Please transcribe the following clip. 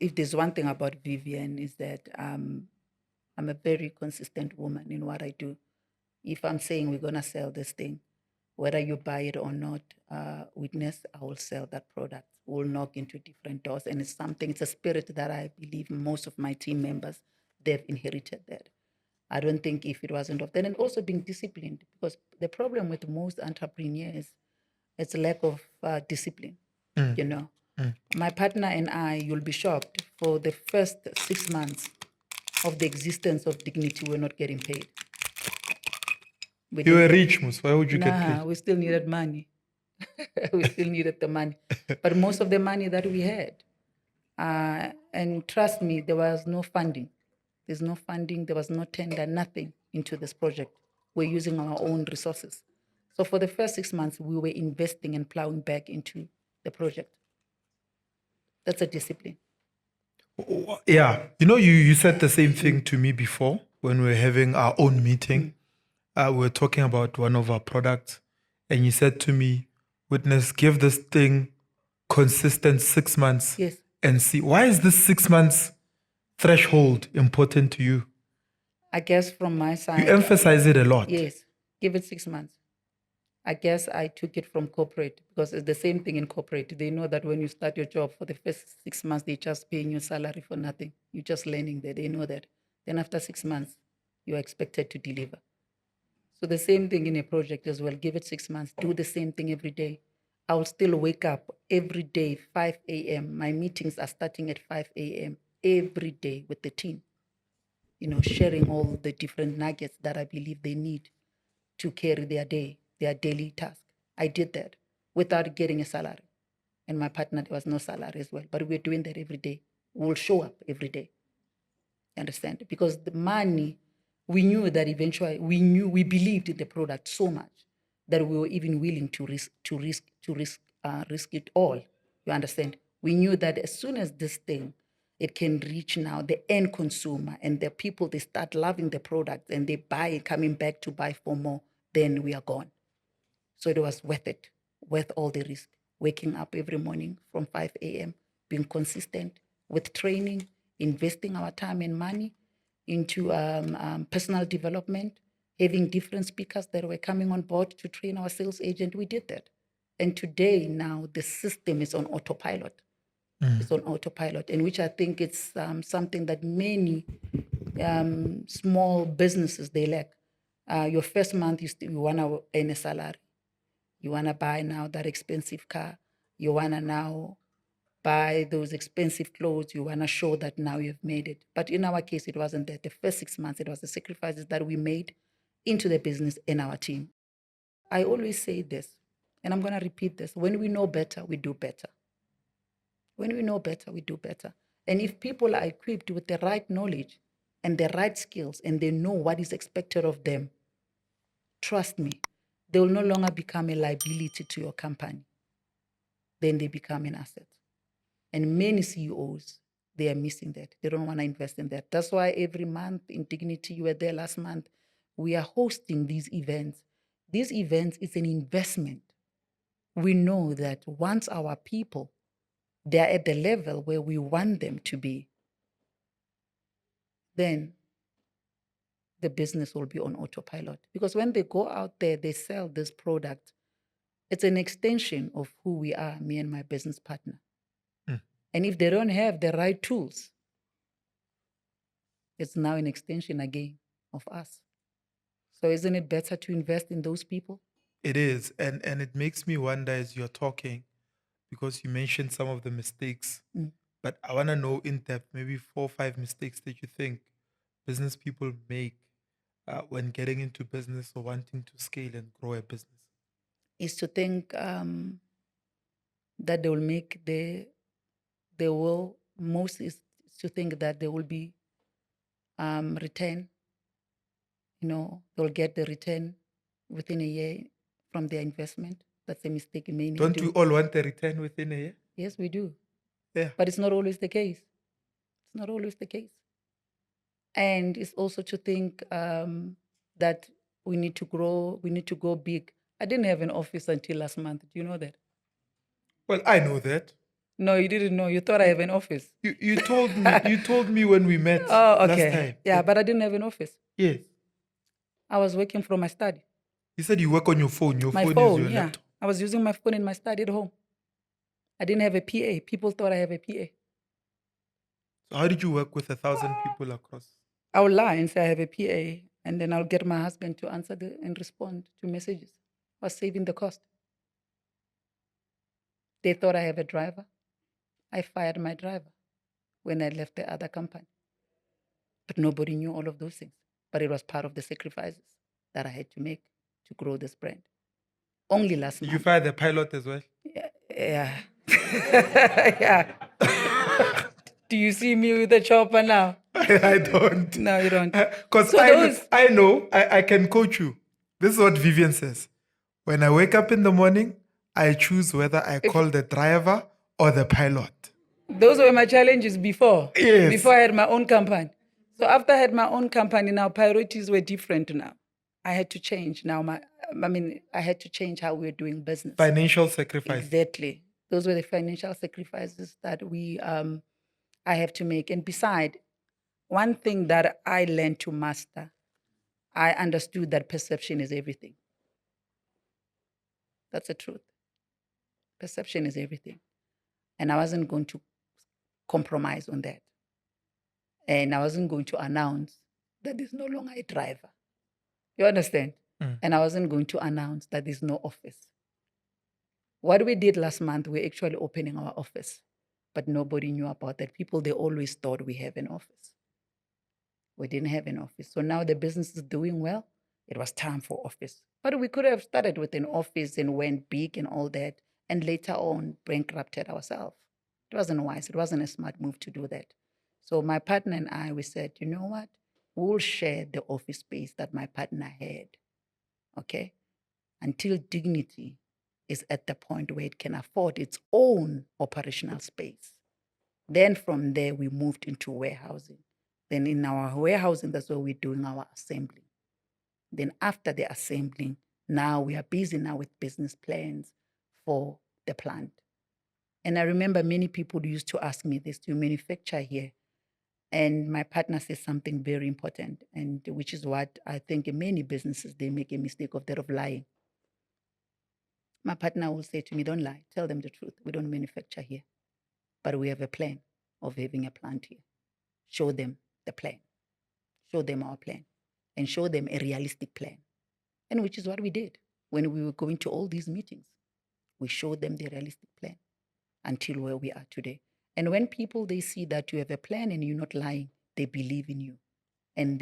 if there's one thing about Vivian is that I'm a very consistent woman in what I do. If I'm saying we're gonna sell this thing, whether you buy it or not, witness, I will sell that product. We'll knock into different doors, and it's a spirit that I believe most of my team members they've inherited that. I don't think if it wasn't of that, and also being disciplined, because the problem with most entrepreneurs is lack of discipline. You know, my partner and I, you'll be shocked, for the first 6 months of the existence of Dignity, we're not getting paid. You were rich, Mus. Why would you get paid? We still needed money. We still needed the money. But most of the money that we had, and trust me, there was no funding. There's no funding, there was no tender, nothing into this project. We're using our own resources. So for the first 6 months, we were investing and plowing back into the project. That's a discipline. Yeah. You said the same thing to me before when we were having our own meeting. We were talking about one of our products, and you said to me, Witness, give this thing consistent 6 months. Yes. And see. Why is this 6 months threshold important to you? I guess from my side, You emphasize it a lot. yes, give it 6 months. I guess I took it from corporate, because it's the same thing in corporate. They know that when you start your job, for the first 6 months, they're just paying your salary for nothing. You're just learning there. They know that. Then after 6 months, you're expected to deliver. So the same thing in a project as well. Give it 6 months. Do the same thing every day. I will still wake up every day, 5 a.m. My meetings are starting at 5 a.m. every day with the team. Sharing all the different nuggets that I believe they need to carry their day, their daily task. I did that without getting a salary. And my partner, there was no salary as well. But we're doing that every day. We'll show up every day. You understand? Because the money, we knew that eventually, we believed in the product so much that we were even willing to risk it all. You understand? We knew that as soon as this thing, it can reach now the end consumer, and the people, they start loving the product and they buy, coming back to buy for more, then we are gone. So it was worth it, worth all the risk. Waking up every morning from 5 a.m., being consistent with training, investing our time and money into personal development, having different speakers that were coming on board to train our sales agent. We did that. And today, now, the system is on autopilot. It's on autopilot, and which I think it's something that many small businesses, they lack. Your first month, you want to earn a salary. You want to buy now that expensive car. You want to now buy those expensive clothes. You want to show that now you've made it. But in our case, it wasn't that. The first 6 months, it was the sacrifices that we made into the business and our team. I always say this, and I'm going to repeat this. When we know better, we do better. When we know better, we do better. And if people are equipped with the right knowledge and the right skills, and they know what is expected of them, trust me, they will no longer become a liability to your company. Then they become an asset. And many CEOs, they are missing that. They don't want to invest in that. That's why every month in Dignity, you were there last month, we are hosting these events. These events is an investment. We know that once our people, they are at the level where we want them to be, then the business will be on autopilot. Because when they go out there, they sell this product. It's an extension of who we are, me and my business partner. And if they don't have the right tools, it's now an extension again of us. So isn't it better to invest in those people? It is. And it makes me wonder as you're talking, because you mentioned some of the mistakes, but I want to know in depth, maybe 4 or 5 mistakes that you think business people make when getting into business or wanting to scale and grow a business. Is to think that they will make most is to think that there will be return. They'll get the return within a year from their investment. That's a mistake many do. Don't we all want a return within a year? Yes, we do. Yeah. But it's not always the case. It's not always the case. And it's also to think that we need to grow, we need to go big. I didn't have an office until last month. Do you know that? Well, I know that. No, you didn't know. You thought I have an office. You told me when we met Oh, last okay. time. Yeah, but I didn't have an office. Yes. I was working from my study. You said you work on your phone. Your My phone is phone, your yeah. laptop. I was using my phone in my study at home. I didn't have a PA. People thought I have a PA. So how did you work with 1,000 people across? I would lie and say I have a PA, and then I'll get my husband to answer and respond to messages. I was saving the cost. They thought I have a driver. I fired my driver when I left the other company. But nobody knew all of those things. But it was part of the sacrifices that I had to make to grow this brand. Only last Did month. you fire the pilot as well? Yeah. Yeah. Do you see me with a chopper now? I don't. No, you don't. Because So I know I can coach you. This is what Vivian says. When I wake up in the morning, I choose whether I call the driver or the pilot. Those were my challenges before. Yes. Before I had my own company. So after I had my own company, now priorities were different now. I had to change now. I had to change how we're doing business. Financial sacrifice. Exactly. Those were the financial sacrifices that I have to make. And beside, one thing that I learned to master, I understood that perception is everything. That's the truth. Perception is everything. And I wasn't going to compromise on that. And I wasn't going to announce that there's no longer a driver. You understand? And I wasn't going to announce that there's no office. What we did last month, we're actually opening our office, but nobody knew about that. People, they always thought we have an office. We didn't have an office. So now the business is doing well. It was time for office. But we could have started with an office and went big and all that, and later on bankrupted ourselves. It wasn't wise. It wasn't a smart move to do that. So my partner and I, we said, you know what? We'll share the office space that my partner had, okay? Until Dignity is at the point where it can afford its own operational space. Then from there, we moved into warehousing. Then in our warehousing, that's where we're doing our assembly. Then after the assembling, now we are busy now with business plans for the plant. And I remember many people used to ask me this, do you manufacture here? And my partner says something very important, and which is what I think in many businesses, they make a mistake of that of lying. My partner will say to me, don't lie, tell them the truth. We don't manufacture here, but we have a plan of having a plant here. Show them the plan. Show them our plan and show them a realistic plan. And which is what we did when we were going to all these meetings. We showed them the realistic plan until where we are today. And when people, they see that you have a plan and you're not lying, they believe in you. And